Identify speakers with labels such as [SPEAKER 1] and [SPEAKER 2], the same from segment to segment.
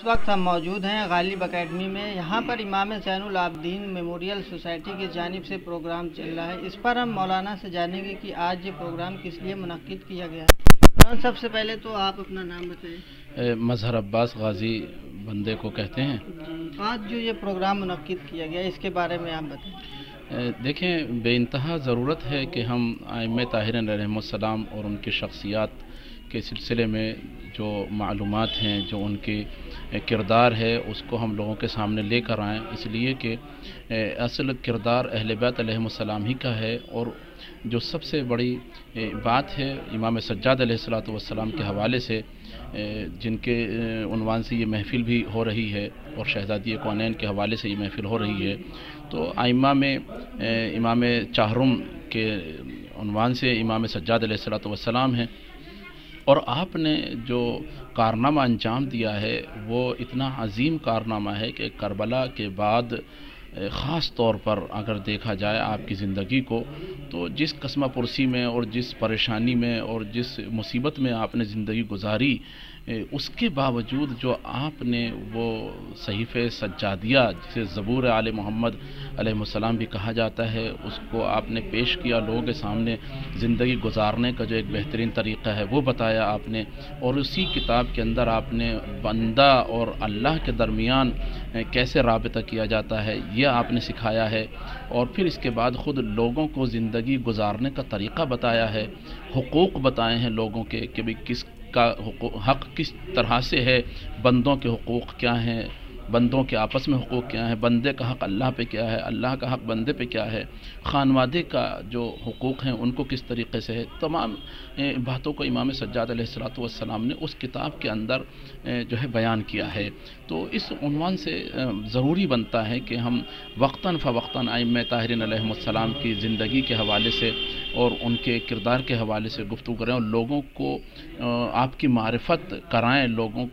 [SPEAKER 1] वक्त हम मौजूद हैं गालिब एकेडमी में। यहाँ पर इमाम ज़ैनुल आबिदीन मेमोरियल सोसाइटी की जानिब से प्रोग्राम चल रहा है। इस पर हम मौलाना से जानेंगे कि आज ये प्रोग्राम किस लिए मुनक्किद किया गया है। मौलाना, सबसे पहले तो आप अपना नाम बताएं।
[SPEAKER 2] मजहर अब्बास गाजी बंदे को कहते हैं।
[SPEAKER 1] आज जो ये प्रोग्राम मुनक्किद किया गया इसके बारे में आप बताएं।
[SPEAKER 2] देखें, बेइंतहा ज़रूरत है कि हम आइम्मा ताहिरीन अलैहिमुस्सलाम और उनकी शख्सियात के सिलसिले में जो मालूमात हैं, जो उनके किरदार है, उसको हम लोगों के सामने लेकर आएँ, इसलिए कि असल किरदार अहले बैत अलैहिमुस्सलाम ही का है। और जो सबसे बड़ी बात है, इमाम सज्जाद अलैहिस्सलातु वस्सलाम के हवाले से जिनके उन्वान से ये महफ़िल भी हो रही है और शहज़ादी कौनैन के हवाले से ये महफ़िल हो रही है, तो आइम्मा में इमाम चाहरुम के उन्वान से इमाम सज्जाद अलैहिस्सलातु वस्सलाम हैं। और आपने जो कारनामा अंजाम दिया है वो इतना अजीम कारनामा है कि करबला के बाद ख़ास तौर पर अगर देखा जाए आपकी ज़िंदगी को, तो जिस कस्मा पुरसी में और जिस परेशानी में और जिस मुसीबत में आपने ज़िंदगी गुजारी, उसके बावजूद जो आपने वो सहीफ़े सज्जादिया, जिसे ज़बूर आले मोहम्मद अलैहिस्सलाम भी कहा जाता है, उसको आपने पेश किया लोगों के सामने। ज़िंदगी गुजारने का जो एक बेहतरीन तरीक़ा है वो बताया आपने, और उसी किताब के अंदर आपने बंदा और अल्लाह के दरमियान कैसे राबिता किया जाता है यह आपने सिखाया है। और फिर इसके बाद ख़ुद लोगों को ज़िंदगी गुजारने का तरीक़ा बताया है, हुकूक़ बताए हैं लोगों के कि भाई किस का हक़ किस तरह से है, बंदों के हुकूक़ क्या हैं, बंदों के आपस में हुकूक़ क्या है, बंदे का हक़ अल्लाह पे क्या है, अल्लाह का हक़ बंदे पे क्या है, ख़ानवादे का जो हुकूक़ हैं उनको किस तरीक़े से है। तमाम बातों को इमाम सज्जाद अलैहिस्सलातु वस्सलाम ने उस किताब के अंदर जो है बयान किया है। तो इस उन्वान से ज़रूरी बनता है कि हम वक्तन फ़वक्तन आइम्मा ताहिरीन अलैहिमुस्सलाम की ज़िंदगी के हवाले से और उनके किरदार के हवाले से गुफ्तगू करें और लोगों को आपकी मारिफत कराएँ, लोगों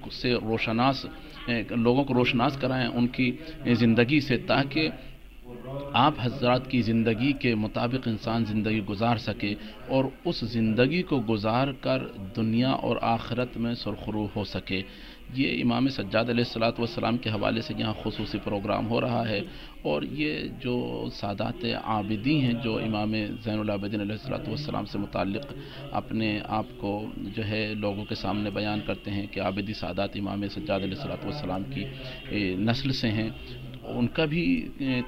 [SPEAKER 2] को रोशनास कराएँ उनकी ज़िंदगी से, ताकि आप हज़रात की ज़िंदगी के मुताबिक इंसान ज़िंदगी गुजार सके और उस ज़िंदगी को गुजार कर दुनिया और आखिरत में सुरखरू हो सके। ये इमाम सज्जाद अलैहिस्सलातु वस्सलाम के हवाले से यहाँ खुसूसी प्रोग्राम हो रहा है। और ये जो सादात आबिदी हैं, जो इमाम ज़ैनुल आबिदीन अलैहिस्सलातु वस्सलाम से मुताल्लिक़ अपने आप को जो है लोगों के सामने बयान करते हैं कि आबिदी सादात इमाम सज्जाद अलैहिस्सलातु वस्सलाम की नस्ल से हैं, उनका भी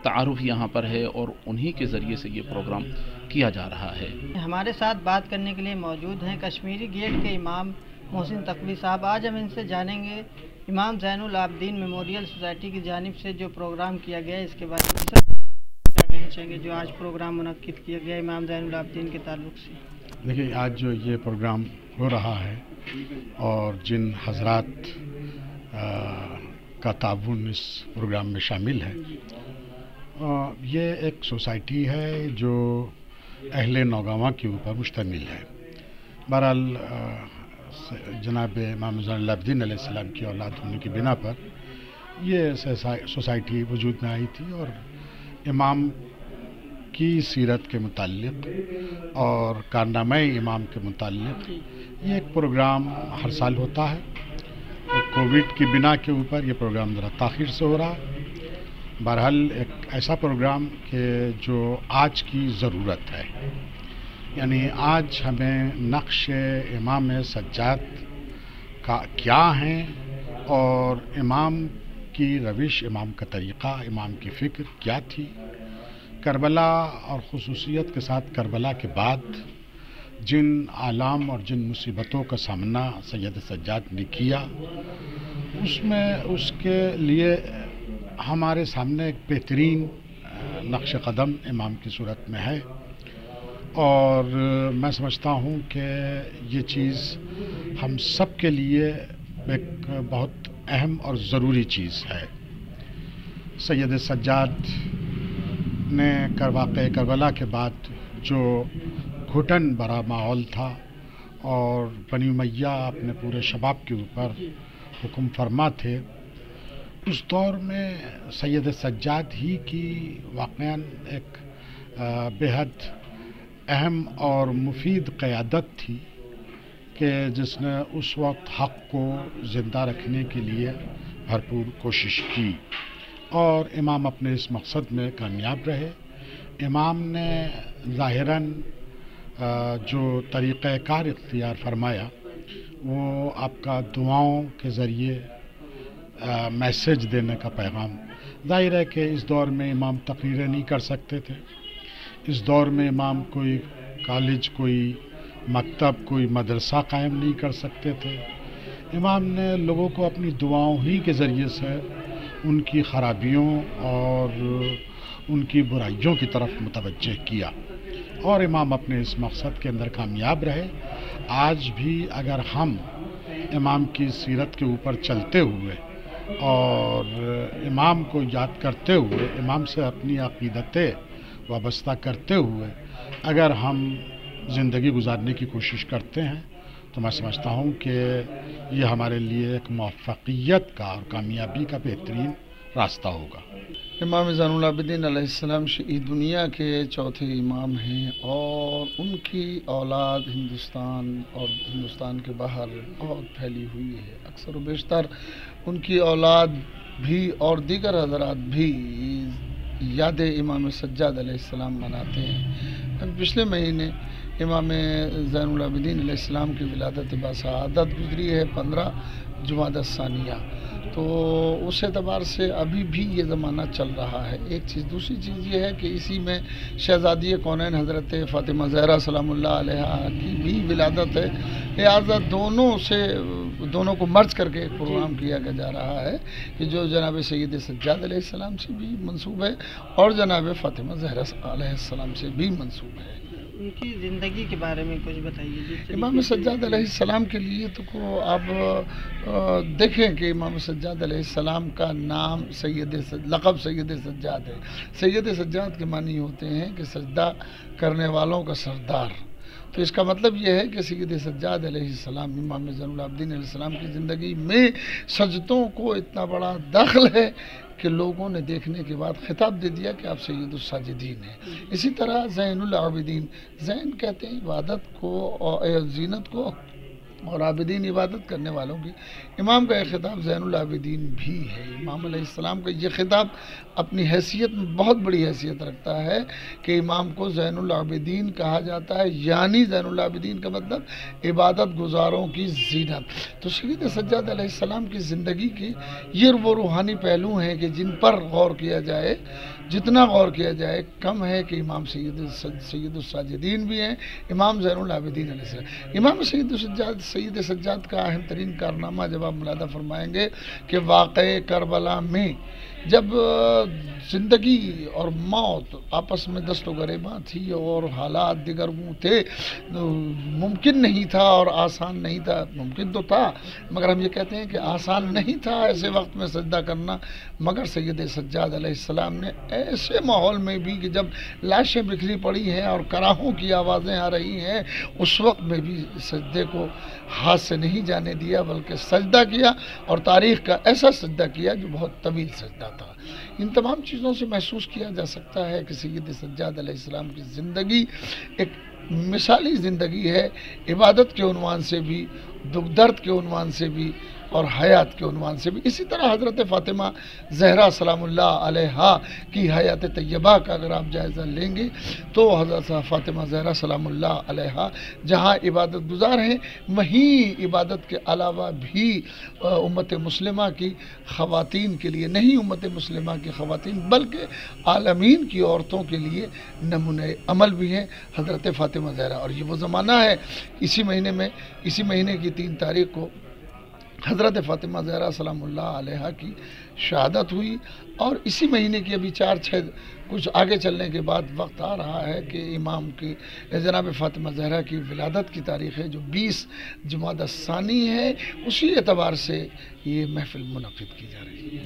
[SPEAKER 2] तारुफ यहाँ पर है और उन्हीं के ज़रिए से ये प्रोग्राम किया जा रहा है।
[SPEAKER 1] हमारे साथ बात करने के लिए मौजूद हैं कश्मीरी गेट के इमाम मोहसिन तक़वी साहब। आज हम इनसे जानेंगे इमाम ज़ैनुल आबिदीन मेमोरियल सोसाइटी की जानिब से जो प्रोग्राम किया गया है इसके बारे में क्या कहना चाहेंगे, जो आज प्रोग्राम मुनक्किद किया गया इमाम ज़ैनुल आबिदीन के ताल्लुक़ से।
[SPEAKER 3] देखिए, आज जो ये प्रोग्राम हो रहा है और जिन हज़रात का ताउन इस प्रोग्राम में शामिल है, ये एक सोसाइटी है जो अहले नौगावा के ऊपर मुश्तमिल है। बहरहाल जनाब इमाम ज़ैनुल आबिदीन अलैहिस्सलाम की औलाद होने की बिना पर ये सोसाइटी वजूद में आई थी और इमाम की सीरत के मुताल्लिक़ और कारनामे इमाम के मुताल्लिक़ ये एक प्रोग्राम हर साल होता है। कोविड की बिना के ऊपर ये प्रोग्राम ज़रा ताख़ीर से हो रहा है। बहरहाल एक ऐसा प्रोग्राम कि जो आज की ज़रूरत है, यानी आज हमें नक्श इमाम सज्जाद का क्या है और इमाम की रविश, इमाम का तरीक़ा, इमाम की फ़िक्र क्या थी, करबला और ख़ुसूसियत के साथ करबला के बाद जिन आलाम और जिन मुसीबतों का सामना सैयद सज्जाद ने किया, उसमें उसके लिए हमारे सामने एक बेहतरीन नक्श कदम इमाम की सूरत में है। और मैं समझता हूँ कि ये चीज़ हम सब के लिए एक बहुत अहम और ज़रूरी चीज़ है। सैयद सज्जाद ने वाक़े करबला के बाद जो घुटन भरा माहौल था और बनी उमैया अपने पूरे शबाब के ऊपर हुक्म फरमा थे, उस दौर में सैयद सज्जाद ही की वाक़यान एक बेहद अहम और मुफीद क़यादत थी कि जिसने उस वक्त हक़ को ज़िंदा रखने के लिए بھرپور کوشش کی اور امام اپنے اس مقصد میں کامیاب رہے۔ امام نے ظاہراً جو طریقہ کار اختیار فرمایا وہ آپ کا دعاؤں کے ذریعے میسیج دینے کا پیغام۔ ظاہر ہے کہ اس دور میں امام تقریریں نہیں کر سکتے تھے، اس دور میں امام کوئی کالج، کوئی مکتب، کوئی مدرسہ قائم نہیں کر سکتے تھے۔ امام نے لوگوں کو اپنی دعاؤں ہی کے ذریعے سے ان کی خرابیوں اور ان کی برائیوں کی طرف متوجہ کیا، اور امام اپنے اس مقصد کے اندر کامیاب رہے۔ آج بھی اگر ہم امام کی سیرت کے اوپر چلتے ہوئے اور امام کو یاد کرتے ہوئے، امام سے اپنی عقیدتیں وابستہ کرتے ہوئے اگر ہم زندگی گزارنے کی کوشش کرتے ہیں تو میں سمجھتا ہوں کہ یہ ہمارے لیے ایک موفقیت کا اور کامیابی کا بہترین راستہ ہوگا۔
[SPEAKER 4] امام زین العابدین علیہ السلام شہید دنیا کے چوتھے امام ہیں، اور ان کی اولاد ہندوستان اور ہندوستان کے باہر بہت پھیلی ہوئی ہے۔ اکثر و بیشتر ان کی اولاد بھی اور دیگر حضرات بھی یاد امام سجاد علیہ السلام مناتے ہیں۔ پچھلے مہینے امام زین العابدین علیہ السلام کی ولادت باسعادت گزری ہے 15 جمادی الثانیہ، تو اس اعتبار سے ابھی بھی یہ زمانہ چل رہا ہے۔ ایک چیز، دوسری چیز یہ ہے کہ اسی میں شہزادی کونین حضرت فاطمہ زہرا سلام اللہ علیہا کی بھی ولادت ہے، لہٰذا دونوں کو مرج کر کے ایک پروگرام کیا جا رہا ہے کہ جو جناب سید سجاد علیہ السلام سے بھی منسوب ہے اور جناب فاطمہ زہرا علیہ السلام سے بھی منسوب ہے۔
[SPEAKER 1] ان کی زندگی کے بارے میں کچھ بتائیے۔
[SPEAKER 4] امام سجاد علیہ السلام کے لیے تو آپ دیکھیں کہ امام سجاد علیہ السلام کا نام لقب سید سجاد ہے۔ سید سجاد کے معنی ہوتے ہیں کہ سجدہ کرنے والوں کا سردار، تو اس کا مطلب یہ ہے کہ سید سجاد علیہ السلام، امام زین العابدین علیہ السلام کی زندگی میں سجدوں کو اتنا بڑا دخل ہے کہ لوگوں نے دیکھنے کے بعد خطاب دے دیا کہ آپ سید الساجدین ہیں۔ اسی طرح زین العابدین، زین کہتے ہیں عبادت کو اور زینت کو، اور عابدین عبادت کرنے والوں کی۔ امام کا یہ خطاب زین العابدین بھی ہے۔ امام علیہ السلام کا یہ خطاب اپنی حیثیت میں بہت بڑی حیثیت رکھتا ہے کہ امام کو زین العابدین کہا جاتا ہے، یعنی زین العابدین کا مطلب عبادت گزاروں کی زینت۔ تو سید سجاد علیہ السلام کی زندگی کے یہ وہ روحانی پہلو ہیں کہ جن پر غور کیا جائے، جتنا غور کیا جائے کم ہے کہ امام سید الساجدین بھی ہیں، امام زین العابدین علیہ السلام۔ امام سید سجاد کا اہم ترین کارنامہ جب آپ ملاحظہ فرمائیں گے کہ واقع کربلا میں جب زندگی اور موت آپس میں دست و گریباں تھی اور حالات دیگرگوں تھے، ممکن نہیں تھا اور آسان نہیں تھا، ممکن تو تھا مگر ہم یہ کہتے ہیں کہ آسان نہیں تھا ایسے وقت میں سجدہ کرنا، مگر سید سجاد علیہ السلام نے ایسے ماحول میں بھی کہ جب لاشیں بکھری پڑی ہیں اور کراہوں کی آوازیں آ رہی ہیں، اس وقت میں بھی سجدے کو ہاتھ سے نہیں جانے دیا بلکہ سجدہ کیا، اور تاریخ کا ایسا سجدہ کیا جو بہت طویل سجدہ تھا۔ ان تمام چیزوں سے محسوس کیا جا سکتا ہے کہ سید سجاد علیہ السلام کی زندگی ایک مثالی زندگی ہے، عبادت کے عنوان سے بھی، دکھ درد کے عنوان سے بھی، اور حیات کے عنوان سے بھی۔ اسی طرح حضرت فاطمہ زہرا سلام اللہ علیہا کی حیات طیبہ کا اگر آپ جائزہ لیں گے تو حضرت فاطمہ زہرا سلام اللہ علیہا جہاں عبادت گزار ہیں، وہیں عبادت کے علاوہ بھی امت مسلمہ کی خواتین کے لیے، نہیں امت مسلمہ کی خواتین بلکہ عالمین کی عورتوں کے لیے نمونہ عمل بھی ہیں حضرت فاطمہ زہرا۔ اور یہ وہ زمانہ ہے، اسی مہینے کی 3 تاریخ کو حضرت فاطمہ زہرا سلام اللہ علیہا کی شہادت ہوئی، اور اسی مہینے کی ابھی 4-6 کچھ آگے چلنے کے بعد وقت آ رہا ہے کہ امام کی جناب فاطمہ زہرا کی ولادت کی تاریخ ہے جو 20 جمادی الثانی ہے، اسی اعتبار سے یہ محفل منعقد کی جا رہی ہے۔